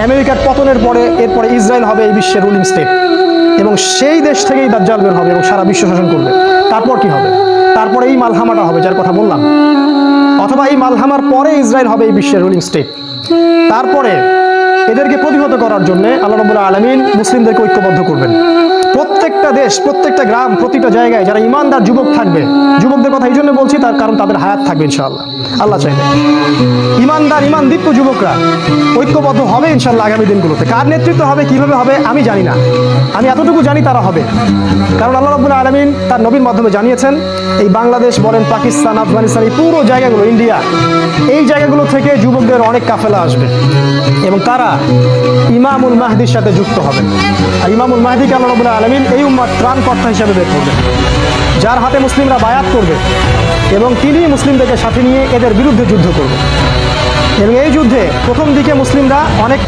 আমেরিকার পতনের পরে এরপরে ইসরায়েল হবে এই বিশ্বের রুলিং স্টেট, এবং সেই দেশ থেকেই দাজ্জাল বের হবে এবং সারা বিশ্ব শাসন করবে। তারপর কি হবে? তারপরে এই মালহামাটা হবে যার কথা বললাম, অথবা এই মালহামার পরে ইসরায়েল হবে এই বিশ্বের রুলিং স্টেট। তারপরে এদেরকে প্রতিহত করার জন্য আল্লাহ রাব্বুল আলামিন মুসলিমদেরকে ঐক্যবদ্ধ করবেন। প্রত্যেকটা দেশ, প্রত্যেকটা গ্রাম, প্রতিটা জায়গায় যারা ইমানদার যুবক থাকবে, যুবকদের কথা এই জন্য বলছি তার কারণ তাদের হায়াত থাকবে ইনশাআল্লাহ, আল্লাহ চাইলে। ইমানদার ইমানদীপ্ত যুবকরা ঐক্যবদ্ধ হবে ইনশাআল্লাহ আগামী দিনগুলোতে। কার নেতৃত্ব হবে, কিভাবে হবে আমি জানি না, আমি এতটুকু জানি তারা হবে। কারণ আল্লাহ রাব্বুল আলামিন তার নবীর মাধ্যমে জানিয়েছেন এই বাংলাদেশ বলেন, পাকিস্তান, আফগানিস্তান, এই পুরো জায়গাগুলো, ইন্ডিয়া, এই জায়গাগুলো থেকে যুবকদের অনেক কাফেলা আসবে এবং তারা ইমামুল মাহদির সাথে যুক্ত হবে। আর ইমামুল মাহদিকে আল্লাহ রাব্বুল আলামিন এই উম্মার ত্রাণকর্তা হিসেবে বের করবেন, যার হাতে মুসলিমরা বায়াত করবে এবং তিনি মুসলিমদেরকে সাথে নিয়ে এদের বিরুদ্ধে যুদ্ধ করবে। এবং এই যুদ্ধে প্রথম দিকে মুসলিমরা অনেক